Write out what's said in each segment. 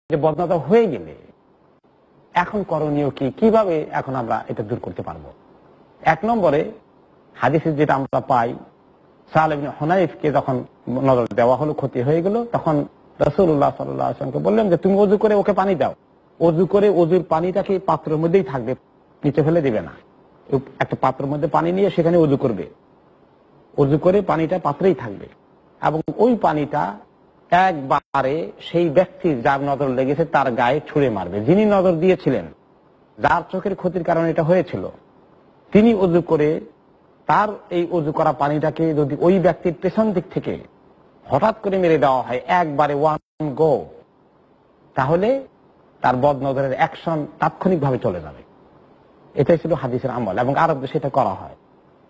যে বদনজর হয়ে গেলে এখন করণীয় কি, কিভাবে এখন আমরা এটা দূর করতে পারবো? এক নম্বরে হাদিসে যেটা আমরা পাই, সাহাল ইবনে হুনাইফকে যখন নজর দেওয়া হলো, ক্ষতি হয়ে গেল, তখন রাসূলুল্লাহ সাল্লাল্লাহু আলাইহি ওয়াসাল্লামকে বললেন যে তুমি ওযু করে ওকে পানি দাও। ওযু করে ওযুর পানিটাকে পাত্রের মধ্যেই থাকবে, নিচে ফেলে দিবে না। একটা পাত্রের মধ্যে পানি নিয়ে সেখানে ওযু করবে, ওযু করে পানিটা পাত্রেই থাকবে, এবং ওই পানিটা একবারে সেই ব্যক্তির যার নজর লেগেছে তার গায়ে ছুঁড়ে মারবে। যিনি নজর দিয়েছিলেন, যার চোখের ক্ষতির কারণে এটা হয়েছিল, তিনি ওযু করে তার এই ওযু করা পানিটাকে যদি ওই ব্যক্তির পেছন দিক থেকে হঠাৎ করে মেরে দেওয়া হয়, একবারে ওয়ান গো, তাহলে তার বদনজরের অ্যাকশন তাৎক্ষণিকভাবে চলে যাবে। এটাই ছিল হাদিসের আমল, এবং আরব দেশে এটা করা হয়।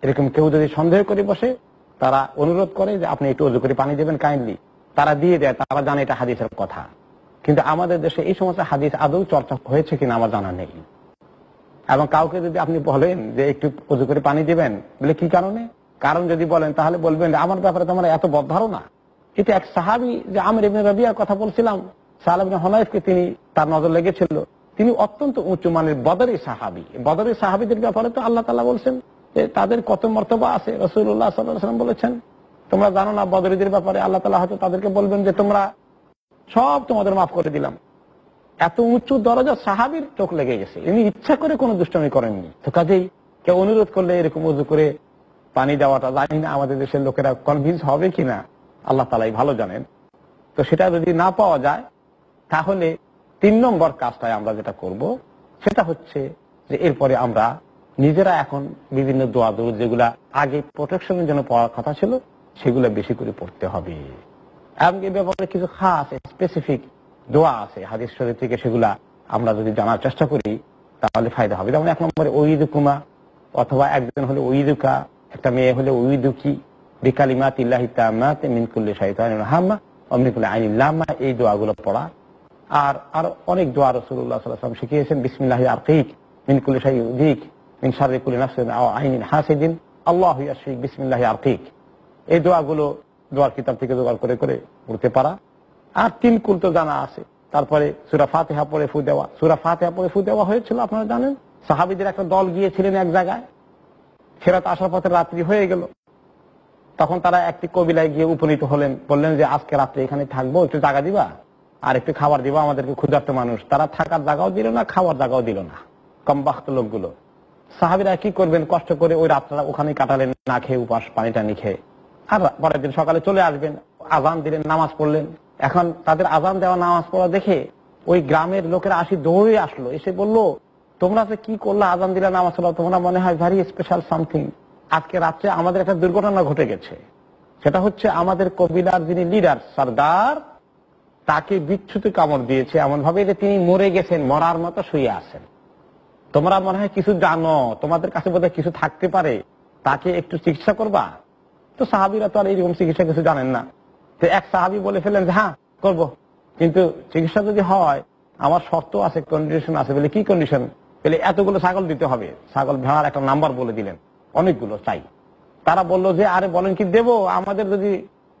এরকম কেউ যদি সন্দেহ করে বসে, তারা অনুরোধ করে যে আপনি একটু ওযু করে পানি দেবেন কাইন্ডলি, তারা দিয়ে দেয়, তারা জানে এটা হাদিসের কথা। কিন্তু আমাদের দেশে এই সমস্ত হাদিস আদৌ চর্চা হয়েছে কিনা আমার জানা নেই। এবং কাউকে যদি আপনি বলেন যে একটু ওযু করে পানি দিবেন, বলে কি কারণে, কারণ যদি বলেন তাহলে বলবেন আমার ব্যাপারে তোমার এত বদ ধারণা। এটা এক সাহাবী, যে আমির ইবনে রাবিয়ার কথা বলছিলাম, সাহাল ইবনে হুনাইফকে তিনি তার নজর লেগেছিল, তিনি অত্যন্ত উঁচু মানের বদরি সাহাবী। বদরি সাহাবীদের ব্যাপারে তো আল্লাহ তাআলা বলছেন যে তাদের কত মর্তবা আছে। রাসূলুল্লাহ সাল্লাল্লাহু আলাইহি ওয়াসাল্লাম বলেছেন, তোমরা জানো না বদরীদের ব্যাপারে আল্লাহ তাআলা হয়তো তাদেরকে বলবেন যে তোমরা সব তোমাদের মাফ করে দিলাম। এত উঁচু দরজা সাহাবীর চোখ লেগে গেছে, ইনি ইচ্ছা করে কোনো দুষ্টামি করেননি। তো কাজেই কেউ অনুরোধ করলে এরকম ওযু করে পানি দেওয়াটা, জানি না আমাদের দেশের লোকেরা কনভিন্স হবে কিনা, আল্লাহ তাআলাই ভালো জানেন। তো সেটা যদি না পাওয়া যায়, তাহলে 3 নম্বর কাজটায় আমরা যেটা করব সেটা হচ্ছে যে এরপরে আমরা নিজেরা এখন বিভিন্ন দোয়া দরুদ যেগুলা আগে প্রোটেকশনের জন্য পড়ার কথা ছিল, সেগুলো বেশি করে পড়তে হবে। এবং এই ব্যাপারে কিছু খাস স্পেসিফিক দোয়া আছে হাদিস শরীফ থেকে, সেগুলা আমরা যদি জানার চেষ্টা করি তাহলে ফায়দা হবে। যেমন 1 নম্বরে ওয়িদুকুমা, অথবা একজন হলে ওয়িদুকা, একটা মেয়ে হলে ওয়িদুকি বিকালিমাতিল্লাহি তাম্মাতি মিন কুল্লি শাইতানির হাম্মা ওয়া মিন কুল্লি আইনিল লাম্মা, এই দোয়াগুলো পড়া। আর অনেক দোয়া রাসূলুল্লাহ সাল্লাল্লাহু আলাইহি ওয়াসাল্লাম শিখিয়েছেন, বিসমিল্লাহি আরকিক মিন কুল্লি শাইইন ইউযিক মিন শাররি কুল্লি নাফসিন আও আইনিন হাসিদিন আল্লাহু ইয়াশফিক বিসমিল্লাহি আরকিক। এই দোয়াগুলো দোয়ার কিতাব থেকে জোগাড় করে করে পড়তে পারা। আর 3 কুল তো জানা আছে। তারপরে সূরা ফাতিহা পড়ে ফু দেওয়া। সূরা ফাতিহা পড়ে ফু দেওয়া হয়েছিল, আপনারা জানেন। সাহাবীদের একটা দল গিয়েছিলেন এক জায়গায়, ফেরত আসার পথে রাত্রি হয়ে গেল। তখন তারা একটি কবিলায় গিয়ে উপনীত হলেন, বললেন যে আজকে রাত্রে এখানে থাকবো, একটু জায়গা দিবা আর একটু খাবার দিবা আমাদেরকে, ক্ষুধার্ত মানুষ। তারা থাকার জায়গাও দিল না, খাওয়ার জায়গাও দিল না, কমবাখ্ত লোকগুলো। সাহাবীরা কি করবেন, কষ্ট করে ওই রাতটা ওখানেই কাটালেন, না খেয়ে উপাস, পানি টানি খেয়ে। আর পরের দিন সকালে চলে আসবেন, আজান দিলেন, নামাজ পড়লেন। এখন তাদের আজান দেওয়া, নামাজ পড়া দেখে ওই গ্রামের লোকেরা দৌড়ে আসলো, এসে বলল, তোমরা যে কি করলা, আজান দিলা, নামাজ পড়লা, তোমরা মনে হয় ভেরি স্পেশাল সামথিং। আজকে রাত্রে আমাদের একটা দুর্ঘটনা ঘটে গেছে। সেটা হচ্ছে আমাদের কবিলার যিনি লিডার, সর্দার, তাকে বিচ্ছুতে কামড় দিয়েছে এমন ভাবে যে তিনি মরে গেছেন, মরার মতো শুয়ে আছেন। তোমরা মনে হয় কিছু জানো, তোমাদের কাছে বোধহয় কিছু থাকতে পারে, তাকে একটু চিকিৎসা করবা। তো সাহাবীরা তো আর এইরকম চিকিৎসা কিছু জানেন না। তো এক সাহাবী বলে ফেলেন যে হ্যাঁ করবো, কিন্তু চিকিৎসা যদি হয় আমার শর্ত আছে, কন্ডিশন আছে। বলে কি কন্ডিশন? বলে এতগুলো ছাগল দিতে হবে। ছাগল ভেড়ার একটা নাম্বার বলে দিলেন, অনেকগুলো চাই। তারা বলল যে আরে বলেন কি দেবো, আমাদের যদি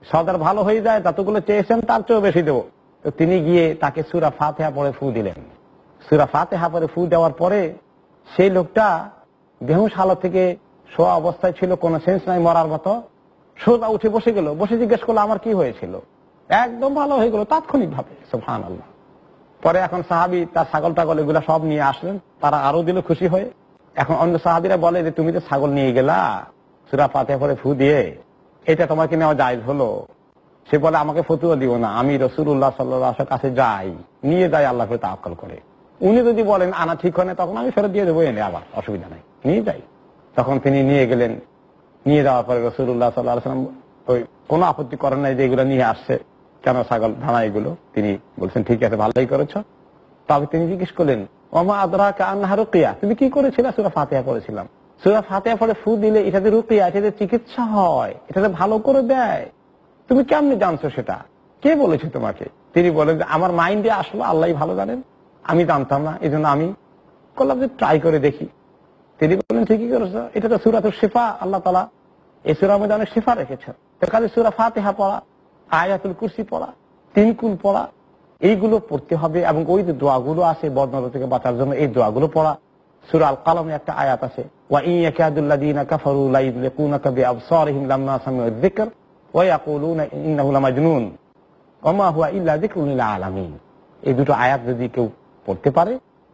সর্দার ভালো হয়ে যায়, ততগুলো চেয়েছেন তার চেয়েও বেশি দেবো। তো তিনি গিয়ে তাকে সূরা ফাতিহা পড়ে ফু দিলেন। সূরা ফাতিহা পড়ে ফু দেওয়ার পরে সেই লোকটা বেহুশ হালত থেকে শোয়া অবস্থায় ছিল, কোনো সেন্স নাই, মরার মতো সোজা উঠে বসে গেল। বসে জিজ্ঞেস করলো আমার কি হয়েছিল, একদম ভালো হয়ে গেল তাৎক্ষণিক ভাবে। সুবহানাল্লাহ। পরে এখন সাহাবী তার ছাগল টাগল এগুলা সব নিয়ে আসলেন, তারা আরো দিল খুশি হয়ে। এখন অন্য সাহাবীরা বলে যে তুমি তো ছাগল নিয়ে গেলা সূরা ফাতিহা পড়ে ফু দিয়ে, এটা তোমাকে নেওয়া জায়েজ হলো? সে বলে আমাকে ফতুয়া দিও না, আমি রাসূলুল্লাহ সাল্লাল্লাহু আলাইহি ওয়াসাল্লামের কাছে যাই, নিয়ে যাই আল্লাহ করে তাওয়াক্কুল করে। উনি যদি বলেন আনা ঠিক হয় না, তখন আমি ফেরত দিয়ে দেবো, এনে আবার অসুবিধা নাই, নিয়ে যাই। তখন তিনি নিয়ে গেলেন। নিয়ে যাওয়ার পরে রাসূলুল্লাহ সাল্লাল্লাহু আলাইহি ওয়াসাল্লাম ওই কোনো আপত্তি করেন নাই যে এগুলো নিয়ে আসছে কেন, ছাগল ভাড়া এগুলো। তিনি বলছেন ঠিক আছে, ভালোই করেছ। তবে তিনি জিজ্ঞেস করলেন ওমা আদরাকা আন্নাহা রুকিয়া, তুমি কি করেছিলে? সূরা ফাতিহা পড়েছিলাম। সূরা ফাতিহা পড়ে ফু দিলে এটাতে রুকিয়া, এটাতে চিকিৎসা হয়, এটাতে ভালো করে দেয়। তুমি কেমনে জানছো সেটা? কে বলেছে তোমাকে? তিনি বলেন যে আমার মাইন্ডে আসলো, আল্লাহ ভালো জানেন, আমি জানতাম না, এই জন্য আমি করলাম যে ট্রাই করে দেখি। তিনি বললেন ঠিকই করেছো, এটা তো সূরাতুশ শিফা, আল্লাহ তাআলা এই সূরার মধ্যে অনেক শিফা রেখেছেন। তো কাজে সূরা ফাতিহা পড়া, আয়াতুল কুরসি পড়া, 3 কুল পড়া, এইগুলো পড়তে হবে। এবং ওই যে দোয়াগুলো আছে বদনজর থেকে বাঁচার জন্য, এই দোয়াগুলো পড়া। সূরা আল কালামে একটা আয়াত আছে, ওয়া ইন ইয়াকাদুল্লাযীনা কাফারু লা ইযলিকুনাকা বিআবসারিহিম লাম্মা সামিউয যিকর ওয়া ইয়াকুলুনা ইন্নাহু লামাজনুন ওয়া মা হুয়া ইল্লা যিকরুন লিল আলামিন। এই দুটো আয়াত যদি কেউ পড়তে পারে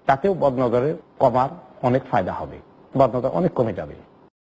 তাতেও বদনজরের কমার অনেক ফায়দা হবে, বদনজর অনেক কমে যাবে।